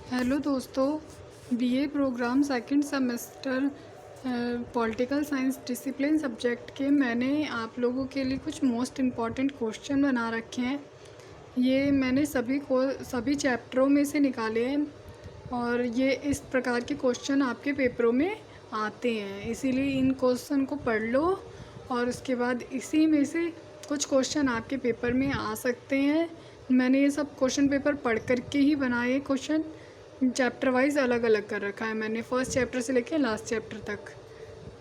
Hello दोस्तों, BA program second semester political science discipline subject के मैंने आप लोगों के लिए कुछ मोस्ट इम्पॉर्टेंट क्वेश्चन बना रखे हैं। ये मैंने सभी चैप्टरों में से निकाले हैं और ये इस प्रकार के क्वेश्चन आपके पेपरों में आते हैं, इसीलिए इन क्वेश्चन को पढ़ लो और उसके बाद इसी में से कुछ क्वेश्चन आपके पेपर में आ सकते हैं। मैंने ये सब क्वेश्चन पेपर पढ़ करके ही बनाए क्वेश्चन, चैप्टर वाइज अलग अलग कर रखा है मैंने, फर्स्ट चैप्टर से लेकर लास्ट चैप्टर तक।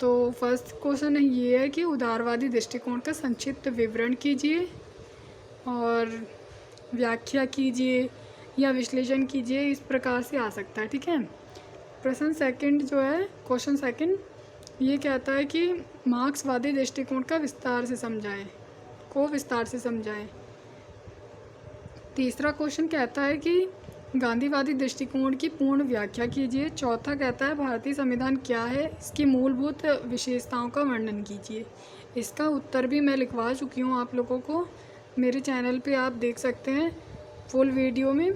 तो फर्स्ट क्वेश्चन ये है कि उदारवादी दृष्टिकोण का संक्षिप्त विवरण कीजिए और व्याख्या कीजिए या विश्लेषण कीजिए, इस प्रकार से आ सकता है। ठीक है। प्रश्न सेकंड जो है, क्वेश्चन सेकंड, ये कहता है कि मार्क्सवादी दृष्टिकोण का विस्तार से समझाएं। तीसरा क्वेश्चन कहता है कि गांधीवादी दृष्टिकोण की पूर्ण व्याख्या कीजिए। चौथा कहता है भारतीय संविधान क्या है, इसकी मूलभूत विशेषताओं का वर्णन कीजिए। इसका उत्तर भी मैं लिखवा चुकी हूँ आप लोगों को, मेरे चैनल पे आप देख सकते हैं फुल वीडियो में।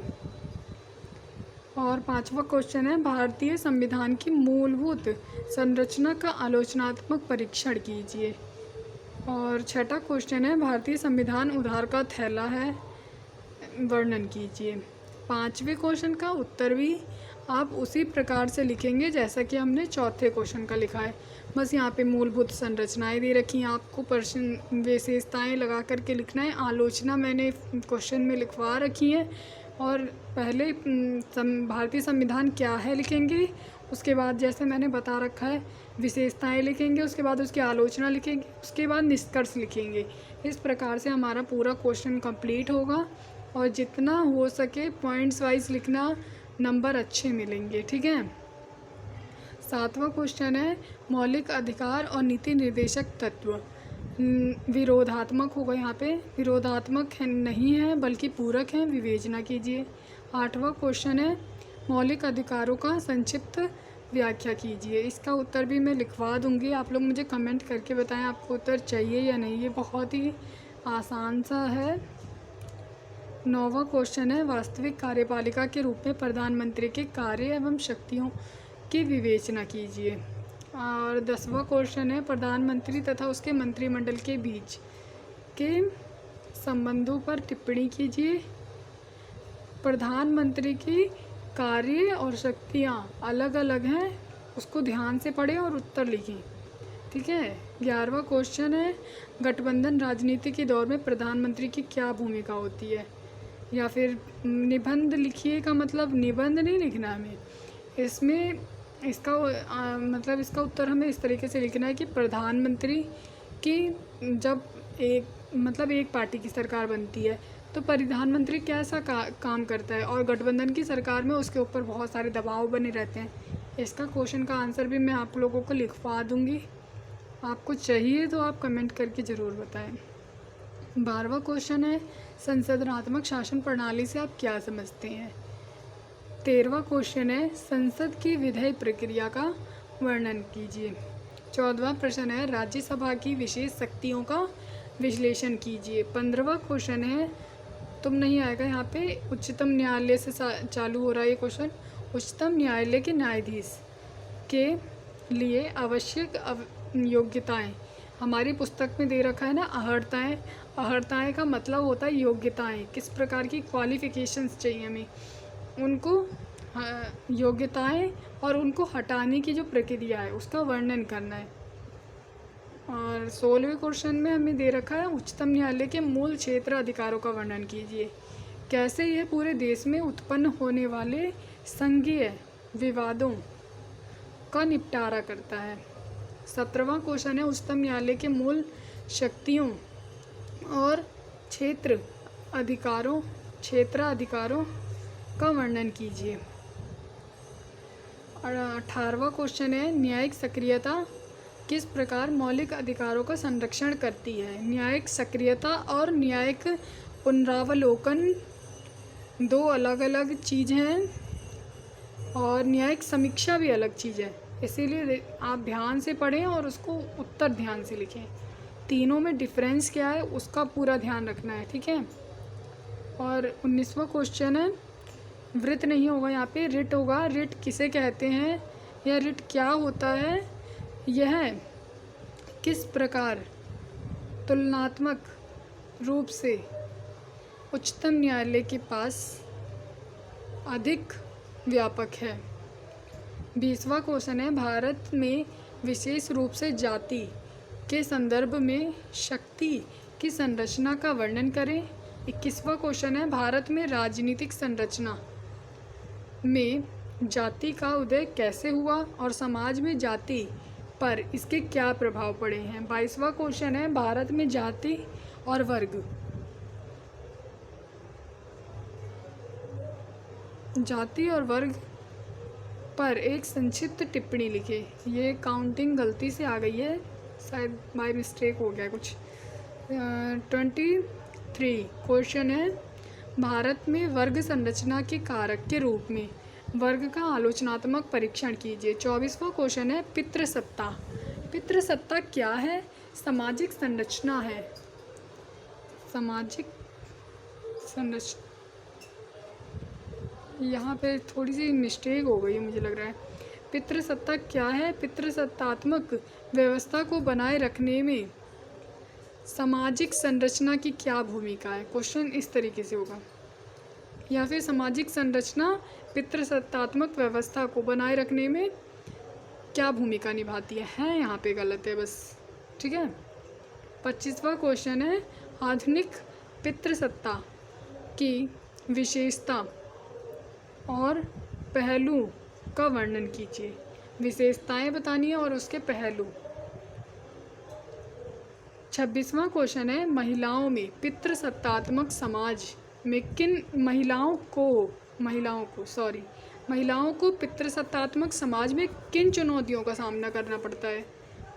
और पांचवा क्वेश्चन है भारतीय संविधान की मूलभूत संरचना का आलोचनात्मक परीक्षण कीजिए। और छठा क्वेश्चन है भारतीय संविधान उधार का थैला है, वर्णन कीजिए। पांचवें क्वेश्चन का उत्तर भी आप उसी प्रकार से लिखेंगे जैसा कि हमने चौथे क्वेश्चन का लिखा है। बस यहाँ पे मूलभूत संरचनाएं दे रखी हैं, आपको प्रश्न विशेषताएं लगा करके लिखना है। आलोचना मैंने क्वेश्चन में लिखवा रखी है। और पहले भारतीय संविधान क्या है लिखेंगे, उसके बाद जैसे मैंने बता रखा है विशेषताएं लिखेंगे, उसके बाद उसकी आलोचना लिखेंगे, उसके बाद निष्कर्ष लिखेंगे। इस प्रकार से हमारा पूरा क्वेश्चन कंप्लीट होगा और जितना हो सके पॉइंट्स वाइज लिखना, नंबर अच्छे मिलेंगे। ठीक है। सातवां क्वेश्चन है मौलिक अधिकार और नीति निर्देशक तत्व। विरोधात्मक होगा, यहाँ पे विरोधात्मक नहीं है बल्कि पूरक है, विवेचना कीजिए। आठवां क्वेश्चन है मौलिक अधिकारों का संक्षिप्त व्याख्या कीजिए। इसका उत्तर भी मैं लिखवा दूंगी, आप लोग मुझे कमेंट करके बताएं आपको उत्तर चाहिए या नहीं, ये बहुत ही आसान सा है। नौवां क्वेश्चन है वास्तविक कार्यपालिका के रूप में प्रधानमंत्री के कार्य एवं शक्तियों की विवेचना कीजिए। और 10वां क्वेश्चन है प्रधानमंत्री तथा उसके मंत्रिमंडल के बीच के संबंधों पर टिप्पणी कीजिए। प्रधानमंत्री की कार्य और शक्तियाँ अलग अलग हैं, उसको ध्यान से पढ़ें और उत्तर लिखें। ठीक है। 11वां क्वेश्चन है गठबंधन राजनीति के दौर में प्रधानमंत्री की क्या भूमिका होती है, या फिर निबंध लिखिए का मतलब निबंध नहीं लिखना हमें इसमें, इसका उत्तर हमें इस तरीके से लिखना है कि प्रधानमंत्री की जब एक पार्टी की सरकार बनती है तो प्रधानमंत्री कैसा काम करता है, और गठबंधन की सरकार में उसके ऊपर बहुत सारे दबाव बने रहते हैं। इसका क्वेश्चन का आंसर भी मैं आप लोगों को लिखवा दूंगी, आपको चाहिए तो आप कमेंट करके ज़रूर बताएं। 12वां क्वेश्चन है संसदनात्मक शासन प्रणाली से आप क्या समझते हैं। 13वां क्वेश्चन है संसद की विधायी प्रक्रिया का वर्णन कीजिए। 14वां प्रश्न है राज्यसभा की विशेष शक्तियों का विश्लेषण कीजिए। 15वां क्वेश्चन है तुम नहीं आएगा यहाँ पे, उच्चतम न्यायालय से चालू हो रहा है ये क्वेश्चन। उच्चतम न्यायालय के न्यायाधीश के लिए आवश्यक योग्यताएं, हमारी पुस्तक में दे रखा है ना अहर्ताएं। अहर्ताएं का मतलब होता है योग्यताएं, किस प्रकार की क्वालिफिकेशंस चाहिए हमें, उनको योग्यताएं और उनको हटाने की जो प्रक्रिया है उसका वर्णन करना है। और 16वें क्वेश्चन में हमें दे रखा है उच्चतम न्यायालय के मूल क्षेत्र अधिकारों का वर्णन कीजिए, कैसे यह पूरे देश में उत्पन्न होने वाले संघीय विवादों का निपटारा करता है। 17वां क्वेश्चन है उच्चतम न्यायालय के मूल शक्तियों और क्षेत्राधिकारों का वर्णन कीजिए। और 18वां क्वेश्चन है न्यायिक सक्रियता किस प्रकार मौलिक अधिकारों का संरक्षण करती है। न्यायिक सक्रियता और न्यायिक पुनरावलोकन दो अलग अलग चीज़ हैं और न्यायिक समीक्षा भी अलग चीज़ है, इसीलिए आप ध्यान से पढ़ें और उसको उत्तर ध्यान से लिखें। तीनों में डिफरेंस क्या है उसका पूरा ध्यान रखना है। ठीक है। और 19वां क्वेश्चन है वृत्त नहीं होगा यहाँ पे, रिट होगा। रिट किसे कहते हैं या रिट क्या होता है? यह किस प्रकार तुलनात्मक रूप से उच्चतम न्यायालय के पास अधिक व्यापक है। 20वां क्वेश्चन है, भारत में विशेष रूप से जाति के संदर्भ में शक्ति की संरचना का वर्णन करें। 21वां क्वेश्चन है, भारत में राजनीतिक संरचना में जाति का उदय कैसे हुआ और समाज में जाति पर इसके क्या प्रभाव पड़े हैं। 22वां क्वेश्चन है, भारत में जाति और वर्ग पर एक संक्षिप्त टिप्पणी लिखे। ये काउंटिंग गलती से आ गई है, शायद बाय मिस्टेक हो गया कुछ। 23 क्वेश्चन है, भारत में वर्ग संरचना के कारक के रूप में वर्ग का आलोचनात्मक परीक्षण कीजिए। 24वां क्वेश्चन है, पितृसत्ता। पितृसत्ता क्या है? सामाजिक संरचना है। सामाजिक संरचना, यहाँ पे थोड़ी सी मिस्टेक हो गई मुझे लग रहा है। पितृसत्ता क्या है? पितृसत्तात्मक व्यवस्था को बनाए रखने में सामाजिक संरचना की क्या भूमिका है? क्वेश्चन इस तरीके से होगा, या फिर सामाजिक संरचना पितृसत्तात्मक व्यवस्था को बनाए रखने में क्या भूमिका निभाती है यहाँ पे गलत है बस, ठीक है। 25वां क्वेश्चन है, आधुनिक पितृसत्ता की विशेषता और पहलू का वर्णन कीजिए। विशेषताएं बतानी है और उसके पहलू। 26वां क्वेश्चन है, महिलाओं में पितृसत्तात्मक समाज में किन महिलाओं को पितृसत्तात्मक समाज में किन चुनौतियों का सामना करना पड़ता है।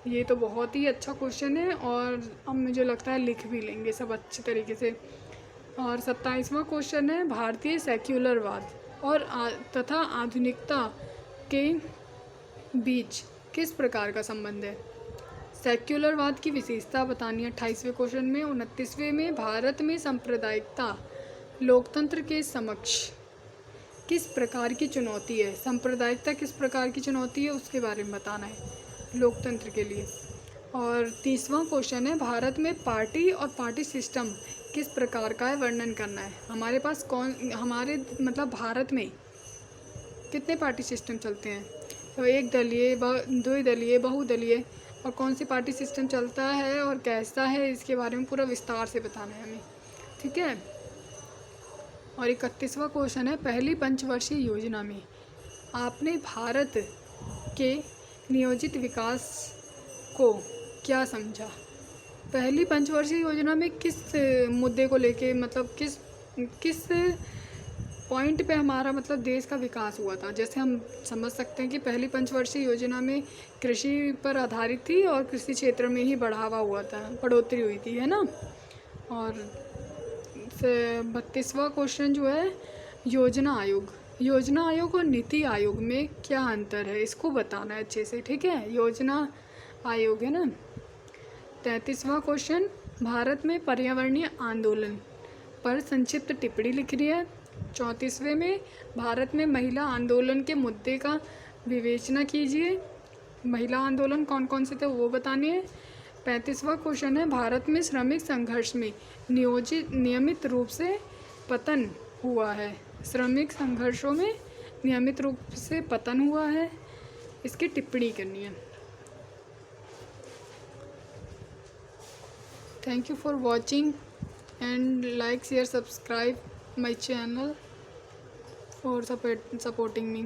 ये तो बहुत ही अच्छा क्वेश्चन है और अब मुझे लगता है लिख भी लेंगे सब अच्छे तरीके से। और 27वां क्वेश्चन है, भारतीय सेक्युलरवाद और तथा आधुनिकता के बीच किस प्रकार का संबंध है। सेक्युलरवाद की विशेषता बतानी है 28वें क्वेश्चन में। 29वें में, भारत में सांप्रदायिकता लोकतंत्र के समक्ष किस प्रकार की चुनौती है। सांप्रदायिकता किस प्रकार की चुनौती है उसके बारे में बताना है लोकतंत्र के लिए। और 30वां क्वेश्चन है, भारत में पार्टी और पार्टी सिस्टम किस प्रकार का है वर्णन करना है। हमारे पास भारत में कितने पार्टी सिस्टम चलते हैं? तो एक दलीय, द्विदलीय, बहुदलीय, और कौन सी पार्टी सिस्टम चलता है और कैसा है इसके बारे में पूरा विस्तार से बताना है हमें, ठीक है। और 31वां क्वेश्चन है, पहली पंचवर्षीय योजना में आपने भारत के नियोजित विकास को क्या समझा। पहली पंचवर्षीय योजना में किस मुद्दे को लेके, मतलब किस पॉइंट पे हमारा देश का विकास हुआ था। जैसे हम समझ सकते हैं कि पहली पंचवर्षीय योजना में कृषि पर आधारित थी और कृषि क्षेत्र में ही बढ़ोतरी हुई थी, है ना। और 32वां क्वेश्चन जो है, योजना आयोग और नीति आयोग में क्या अंतर है, इसको बताना है अच्छे से, ठीक है। योजना आयोग है ना। 33वां क्वेश्चन, भारत में पर्यावरणीय आंदोलन पर संक्षिप्त टिप्पणी लिख रही है। 34वें में, भारत में महिला आंदोलन के मुद्दे का विवेचना कीजिए। महिला आंदोलन कौन कौन से थे वो बताने हैं। 35वां क्वेश्चन है, भारत में श्रमिक संघर्ष में नियमित रूप से पतन हुआ है। श्रमिक संघर्षों में नियमित रूप से पतन हुआ है, इसकी टिप्पणी करनी है। Thank you for watching and like, share, subscribe my channel for supporting me.